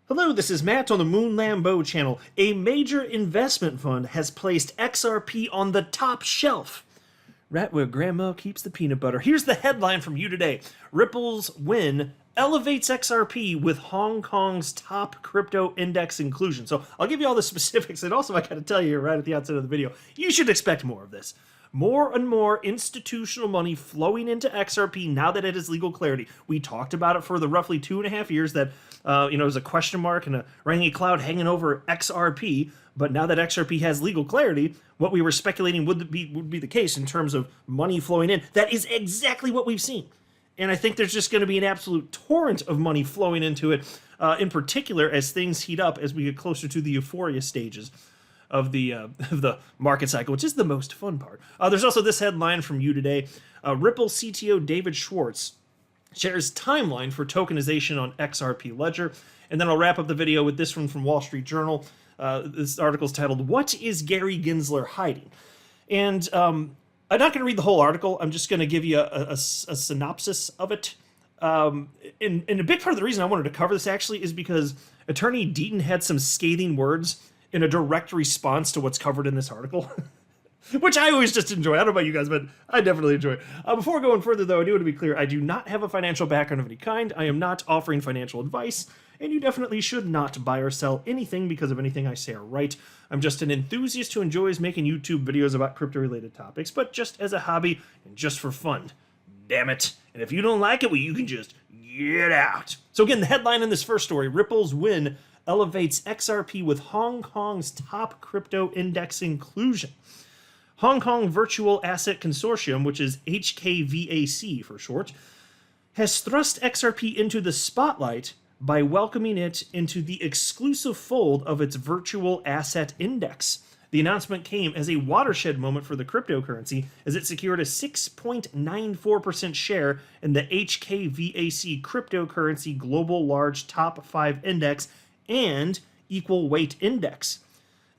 Hello, this is Matt on the Moon Lambeau channel. A major investment fund has placed XRP on the top shelf, right where Grandma keeps the peanut butter. Here's the headline from you today. Ripple's win elevates XRP with Hong Kong's top crypto index inclusion. So I'll give you all the specifics, and also I gotta tell you right at the outset of the video, you should expect more of this. More and more institutional money flowing into XRP now that it has legal clarity. We talked about it for the roughly 2.5 years that it was a question mark and a rainy cloud hanging over XRP. But now that XRP has legal clarity, what we were speculating would be the case in terms of money flowing in. That is exactly what we've seen. And I think there's just going to be an absolute torrent of money flowing into it, in particular as things heat up as we get closer to the euphoria stages of the market cycle, which is the most fun part. There's also this headline from you today. Ripple CTO David Schwartz shares timeline for tokenization on XRP Ledger. And then I'll wrap up the video with this one from Wall Street Journal. This article is titled, "What is Gary Gensler Hiding?" And I'm not going to read the whole article. I'm just going to give you a synopsis of it. And a big part of the reason I wanted to cover this actually is because Attorney Deaton had some scathing words in a direct response to what's covered in this article, which I always just enjoy. I don't know about you guys, but I definitely enjoy it. Before going further, though, I do want to be clear. I do not have a financial background of any kind. I am not offering financial advice, and you definitely should not buy or sell anything because of anything I say or write. I'm just an enthusiast who enjoys making YouTube videos about crypto-related topics, but just as a hobby and just for fun. Damn it. And if you don't like it, well, you can just get out. So again, the headline in this first story, Ripple's win elevates XRP with Hong Kong's top crypto index inclusion. Hong Kong Virtual Asset Consortium, which is HKVAC for short, has thrust XRP into the spotlight by welcoming it into the exclusive fold of its virtual asset index. The announcement came as a watershed moment for the cryptocurrency as it secured a 6.94% share in the HKVAC cryptocurrency global large top 5 index and equal weight index.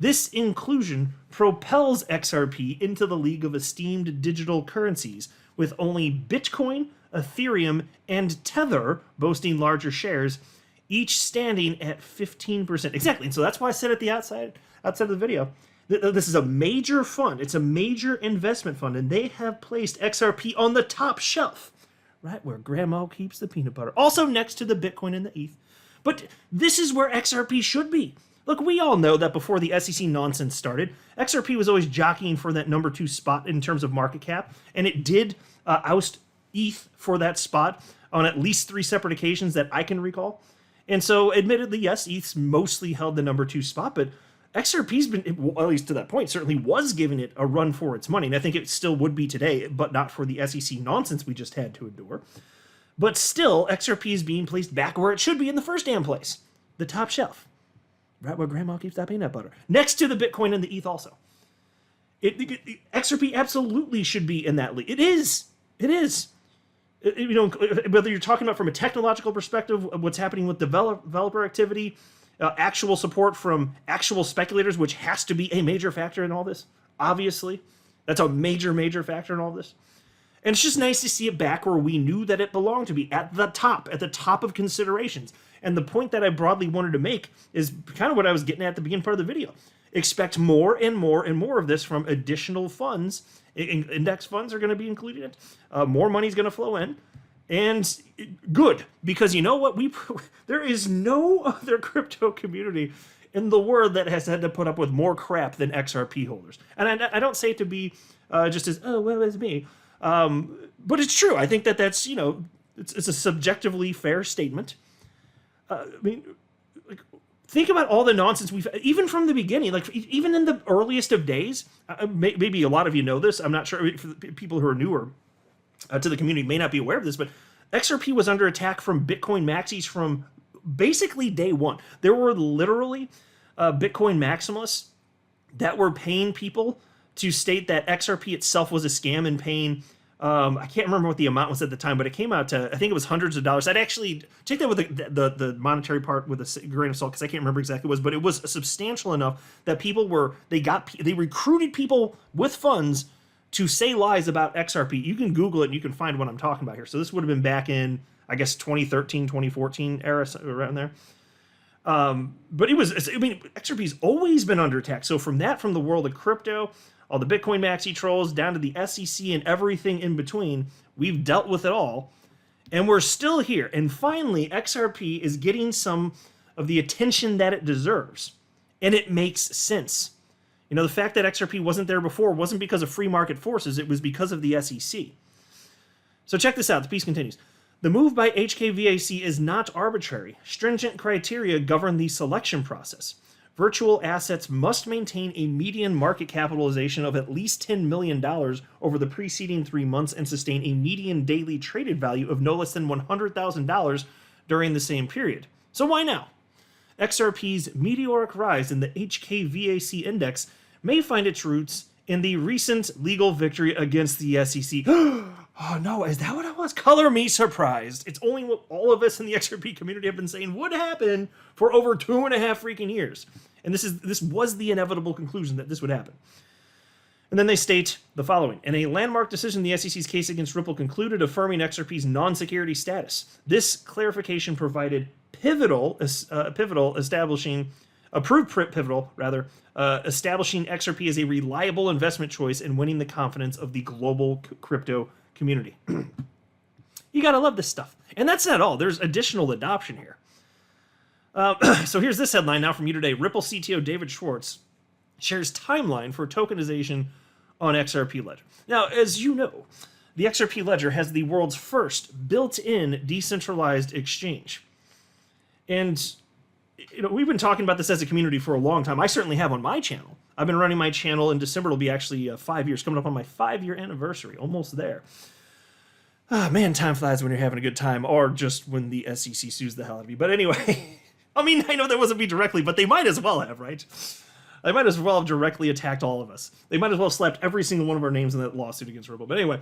This inclusion propels XRP into the league of esteemed digital currencies, with only Bitcoin, Ethereum, and Tether boasting larger shares, each standing at 15%. Exactly, and so that's why I said at the outside of the video, this is a major fund. It's a major investment fund, and they have placed XRP on the top shelf, right where Grandma keeps the peanut butter. Also next to the Bitcoin and the ETH. But this is where XRP should be. Look, we all know that before the SEC nonsense started, XRP was always jockeying for that number 2 spot in terms of market cap, and it did oust ETH for that spot on at least 3 separate occasions that I can recall. And so, admittedly, yes, ETH's mostly held the number 2 spot, but XRP's been, well, at least to that point, certainly was giving it a run for its money, and I think it still would be today, but not for the SEC nonsense we just had to endure. But still, XRP is being placed back where it should be in the first damn place. The top shelf. Right where Grandma keeps that peanut butter. Next to the Bitcoin and the ETH also. XRP absolutely should be in that league. It is. It is. Whether you're talking about from a technological perspective, what's happening with developer activity, actual support from actual speculators, which has to be a major factor in all this, obviously. That's a major, major factor in all this. And it's just nice to see it back where we knew that it belonged to be, at the top of considerations. And the point that I broadly wanted to make is kind of what I was getting at the beginning part of the video. Expect more and more and more of this from additional funds. Index funds are going to be included. More money is going to flow in. And good, because you know what? There is no other crypto community in the world that has had to put up with more crap than XRP holders. And I don't say it to be just as, oh, well, it's me. But it's true. I think that's, it's a subjectively fair statement. Think about all the nonsense even from the beginning, even in the earliest of days, maybe a lot of you know this, I'm not sure, for the people who are newer to the community may not be aware of this, but XRP was under attack from Bitcoin maxis from basically day one. There were literally Bitcoin maximalists that were paying people to state that XRP itself was a scam and paying, I can't remember what the amount was at the time, but it came out to, I think it was hundreds of dollars. I'd actually take that with the monetary part with a grain of salt, because I can't remember exactly what it was, but it was substantial enough that people they recruited people with funds to say lies about XRP. You can Google it and you can find what I'm talking about here. So this would have been back in, I guess, 2013, 2014 era, around there. But it was, I mean, XRP's always been under attack. So from the world of crypto, all the Bitcoin maxi trolls, down to the SEC and everything in between, we've dealt with it all. And we're still here. And finally, XRP is getting some of the attention that it deserves. And it makes sense. You know, the fact that XRP wasn't there before wasn't because of free market forces, it was because of the SEC. So check this out, the piece continues. The move by HKVAC is not arbitrary. Stringent criteria govern the selection process. Virtual assets must maintain a median market capitalization of at least $10 million over the preceding 3 months and sustain a median daily traded value of no less than $100,000 during the same period. So why now? XRP's meteoric rise in the HKVAC index may find its roots in the recent legal victory against the SEC. Oh no, is that what it was? Color me surprised. It's only what all of us in the XRP community have been saying would happen for over 2.5 freaking years. And this was the inevitable conclusion that this would happen. And then they state the following. In a landmark decision, the SEC's case against Ripple concluded affirming XRP's non-security status. This clarification provided establishing XRP as a reliable investment choice and winning the confidence of the global crypto community. You gotta love this stuff. And that's not all. There's additional adoption here. So here's this headline now from you today. Ripple CTO David Schwartz shares timeline for tokenization on XRP Ledger. Now, as you know, the XRP Ledger has the world's first built-in decentralized exchange. And you know, we've been talking about this as a community for a long time. I certainly have on my channel. I've been running my channel in December. It'll be actually 5 years, coming up on my 5-year anniversary, almost there. Ah, man, time flies when you're having a good time, or just when the SEC sues the hell out of you. But anyway, I mean, I know that wasn't me directly, but they might as well have, right? They might as well have directly attacked all of us. They might as well have slapped every single one of our names in that lawsuit against Ripple. But anyway,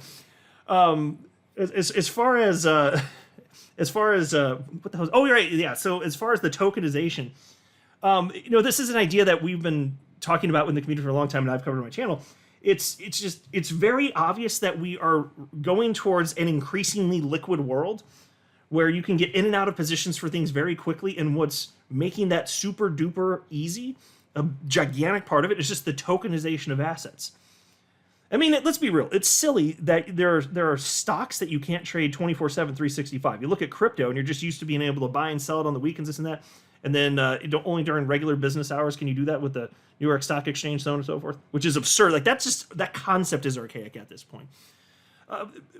as far as what the hell? Oh, right, yeah. So as far as the tokenization, you know, this is an idea that we've been talking about in the community for a long time, and I've covered on my channel. It's very obvious that we are going towards an increasingly liquid world where you can get in and out of positions for things very quickly, and what's making that super duper easy, a gigantic part of it, is just the tokenization of assets. I mean, let's be real. It's silly that there are stocks that you can't trade 24/7, 365. You look at crypto, and you're just used to being able to buy and sell it on the weekends, this and that. And then only during regular business hours can you do that with the New York Stock Exchange, so on and so forth, which is absurd. Like, that concept is archaic at this point.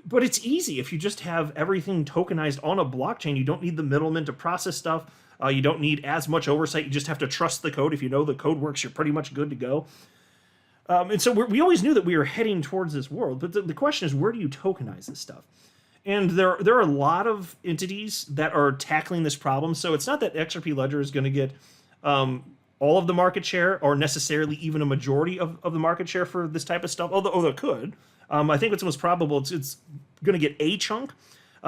But it's easy if you just have everything tokenized on a blockchain. You don't need the middleman to process stuff. You don't need as much oversight. You just have to trust the code. If you know the code works, you're pretty much good to go. And so we always knew that we were heading towards this world. But the question is, where do you tokenize this stuff? And there are a lot of entities that are tackling this problem. So it's not that XRP Ledger is going to get all of the market share, or necessarily even a majority of the market share for this type of stuff, although it could. I think what's most probable, it's going to get a chunk.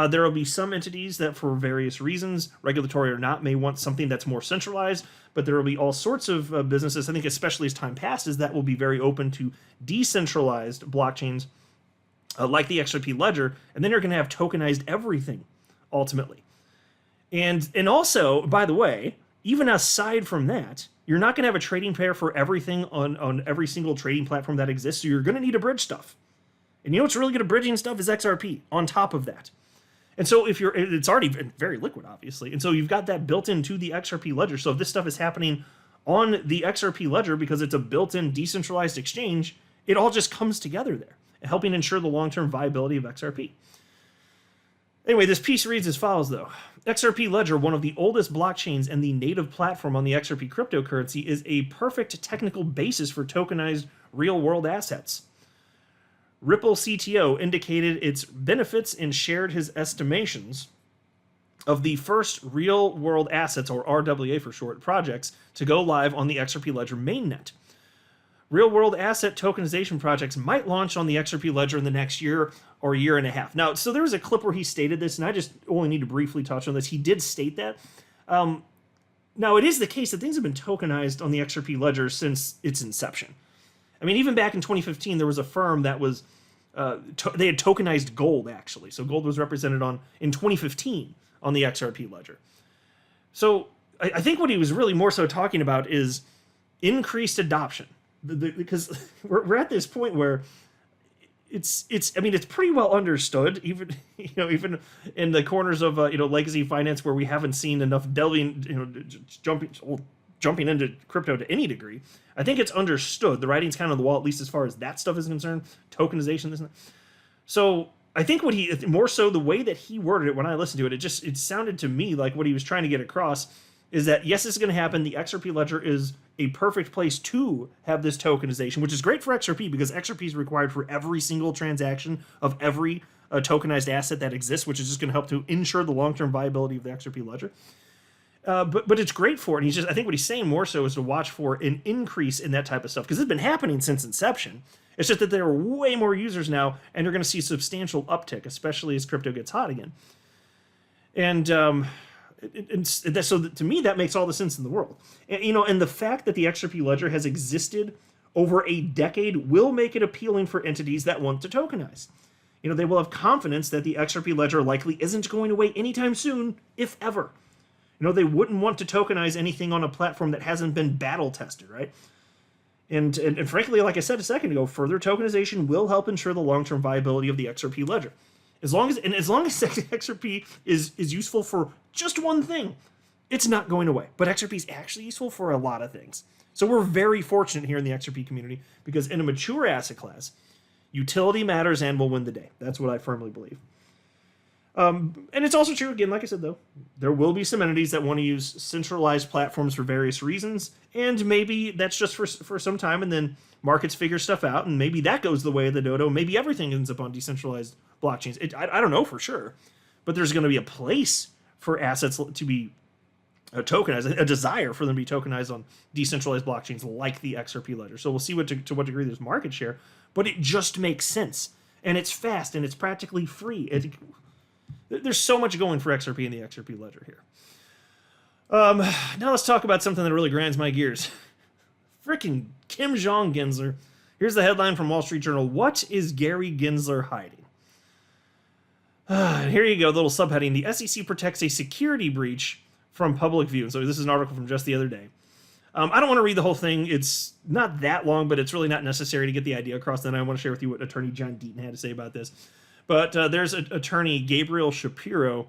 There will be some entities that, for various reasons, regulatory or not, may want something that's more centralized, but there will be all sorts of businesses, I think especially as time passes, that will be very open to decentralized blockchains like the XRP Ledger, and then you're going to have tokenized everything, ultimately. And also, by the way, even aside from that, you're not going to have a trading pair for everything on every single trading platform that exists, so you're going to need to bridge stuff. And you know what's really good at bridging stuff is XRP on top of that. And so it's already very liquid, obviously. And so you've got that built into the XRP Ledger. So if this stuff is happening on the XRP Ledger because it's a built-in decentralized exchange, it all just comes together there, helping ensure the long-term viability of XRP. Anyway, this piece reads as follows, though. XRP Ledger, one of the oldest blockchains and the native platform on the XRP cryptocurrency, is a perfect technical basis for tokenized real-world assets. Ripple CTO indicated its benefits and shared his estimations of the first real-world assets, or RWA for short, projects to go live on the XRP Ledger mainnet. Real-world asset tokenization projects might launch on the XRP Ledger in the next year or year and a half. Now, so there was a clip where he stated this, and I just only need to briefly touch on this. He did state that. Now, it is the case that things have been tokenized on the XRP Ledger since its inception. I mean, even back in 2015, there was a firm that was, they had tokenized gold, actually. So gold was represented in 2015 on the XRP Ledger. So I think what he was really more so talking about is increased adoption, because we're at this point where it's I mean, it's pretty well understood, even even in the corners of legacy finance where we haven't seen enough delving, jumping into crypto to any degree. I think it's understood. The writing's kind of on the wall, at least as far as that stuff is concerned. Tokenization, this and that. So I think what he, more so the way that he worded it when I listened to it, it sounded to me like what he was trying to get across is that, yes, this is going to happen. The XRP ledger is a perfect place to have this tokenization, which is great for XRP because XRP is required for every single transaction of every tokenized asset that exists, which is just going to help to ensure the long-term viability of the XRP ledger. But it's great for it. And I think what he's saying more so is to watch for an increase in that type of stuff because it's been happening since inception. It's just that there are way more users now, and you're going to see a substantial uptick, especially as crypto gets hot again. And so to me, that makes all the sense in the world. And the fact that the XRP ledger has existed over a decade will make it appealing for entities that want to tokenize. They will have confidence that the XRP ledger likely isn't going away anytime soon, if ever. They wouldn't want to tokenize anything on a platform that hasn't been battle tested, right? And frankly, like I said a second ago, further tokenization will help ensure the long-term viability of the XRP ledger. As long as XRP is useful for just one thing, it's not going away. But XRP is actually useful for a lot of things. So we're very fortunate here in the XRP community because in a mature asset class, utility matters and will win the day. That's what I firmly believe. And it's also true, again, like I said, though, there will be some entities that want to use centralized platforms for various reasons, and maybe that's just for some time, and then markets figure stuff out, and maybe that goes the way of the dodo. Maybe everything ends up on decentralized blockchains. I don't know for sure, but there's going to be a place for assets to be tokenized, a desire for them to be tokenized on decentralized blockchains like the XRP ledger. So we'll see to what degree there's market share, but it just makes sense, and it's fast, and it's practically free. There's so much going for XRP and the XRP ledger here. Now let's talk about something that really grinds my gears. Freaking Kim Jong Gensler. Here's the headline from Wall Street Journal. What is Gary Gensler hiding? Here you go, little subheading. The SEC protects a security breach from public view. And so this is an article from just the other day. I don't want to read the whole thing. It's not that long, but it's really not necessary to get the idea across. Then I want to share with you what Attorney John Deaton had to say about this. But there's attorney Gabriel Shapiro,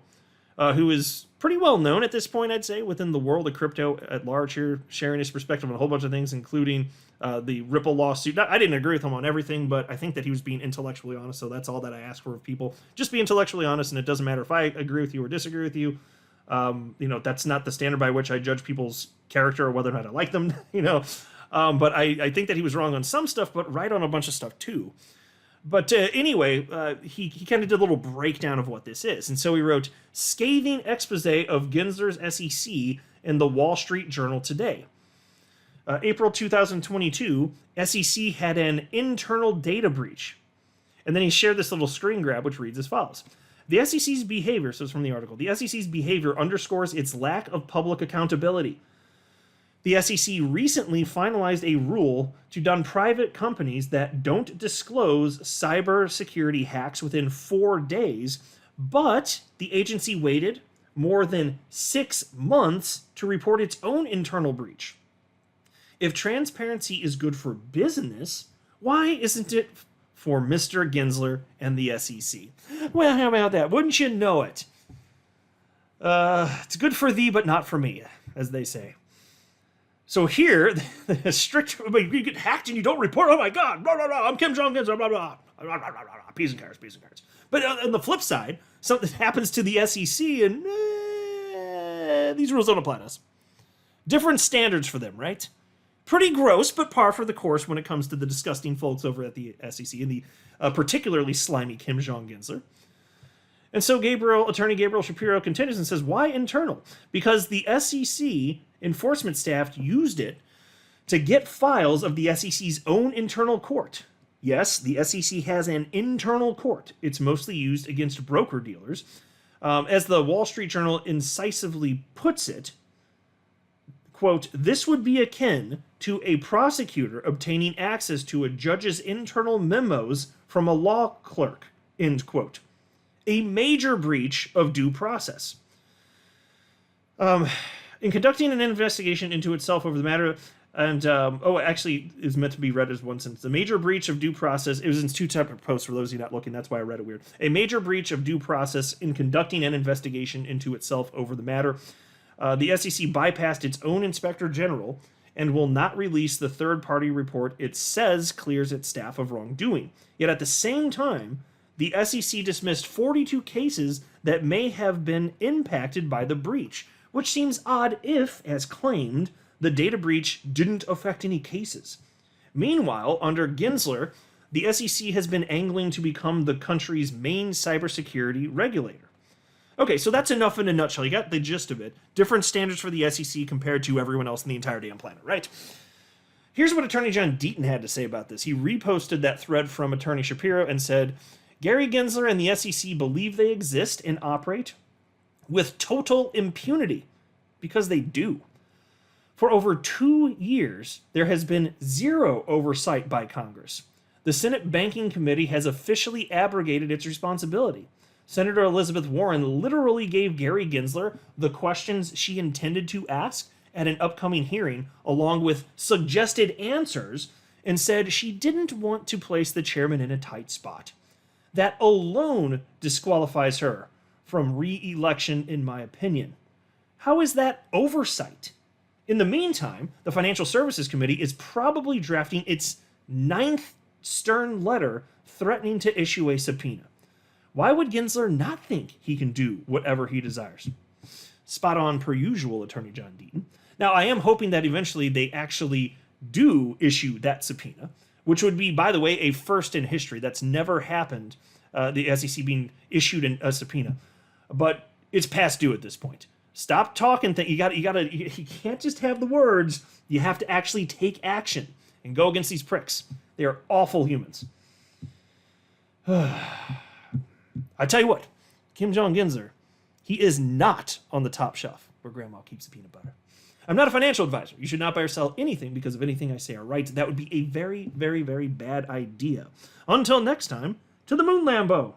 who is pretty well known at this point, I'd say, within the world of crypto at large here, sharing his perspective on a whole bunch of things, including the Ripple lawsuit. I didn't agree with him on everything, but I think that he was being intellectually honest, so that's all that I ask for of people. Just be intellectually honest, and it doesn't matter if I agree with you or disagree with you. That's not the standard by which I judge people's character or whether or not I like them, But I think that he was wrong on some stuff, but right on a bunch of stuff too. But anyway, he kind of did a little breakdown of what this is. And so he wrote, scathing expose of Gensler's SEC in the Wall Street Journal today. April 2022, SEC had an internal data breach. And then he shared this little screen grab, which reads as follows. The SEC's behavior, so it's from the article, the SEC's behavior underscores its lack of public accountability. The SEC recently finalized a rule to dun private companies that don't disclose cybersecurity hacks within 4 days, but the agency waited more than 6 months to report its own internal breach. If transparency is good for business, why isn't it for Mr. Gensler and the SEC? Well, how about that? Wouldn't you know it? It's good for thee, but not for me, as they say. So here, the strict, you get hacked and you don't report, oh my God, blah, blah, blah, I'm Kim Jong-un, blah, blah, blah, blah, blah, blah, blah, peas and carrots, peas and carrots. But on the flip side, something happens to the SEC and these rules don't apply to us. Different standards for them, right? Pretty gross, but par for the course when it comes to the disgusting folks over at the SEC and the particularly slimy Kim Jong-Gensler. And so Attorney Gabriel Shapiro continues and says, why internal? Because the SEC enforcement staff used it to get files of the SEC's own internal court. Yes, the SEC has an internal court. It's mostly used against broker-dealers. As the Wall Street Journal incisively puts it, quote, this would be akin to a prosecutor obtaining access to a judge's internal memos from a law clerk, end quote. A major breach of due process. In conducting an investigation into itself over the matter, and actually, is meant to be read as one sentence. The major breach of due process. It was in two separate posts for those of you not looking. That's why I read it weird. A major breach of due process in conducting an investigation into itself over the matter. The SEC bypassed its own inspector general and will not release the third-party report it says clears its staff of wrongdoing. Yet at the same time, the SEC dismissed 42 cases that may have been impacted by the breach, which seems odd if, as claimed, the data breach didn't affect any cases. Meanwhile, under Gensler, the SEC has been angling to become the country's main cybersecurity regulator. Okay, so that's enough in a nutshell. You got the gist of it. Different standards for the SEC compared to everyone else in the entire damn planet, right? Here's what Attorney John Deaton had to say about this. He reposted that thread from Attorney Shapiro and said, Gary Gensler and the SEC believe they exist and operate with total impunity, because they do. For over 2 years, there has been zero oversight by Congress. The Senate Banking Committee has officially abrogated its responsibility. Senator Elizabeth Warren literally gave Gary Gensler the questions she intended to ask at an upcoming hearing, along with suggested answers, and said she didn't want to place the chairman in a tight spot. That alone disqualifies her from re-election, in my opinion. How is that oversight? In the meantime, the Financial Services Committee is probably drafting its 9th stern letter threatening to issue a subpoena. Why would Gensler not think he can do whatever he desires? Spot on per usual, Attorney John Deaton. Now, I am hoping that eventually they actually do issue that subpoena, which would be, by the way, a first in history. That's never happened, the SEC being issued a subpoena. But it's past due at this point. Stop talking. You can't just have the words. You have to actually take action and go against these pricks. They are awful humans. I tell you what, Kim Jong-Gensler, he is not on the top shelf where Grandma keeps the peanut butter. I'm not a financial advisor. You should not buy or sell anything because of anything I say or write. That would be a very, very, very bad idea. Until next time, to the moon, Lambo.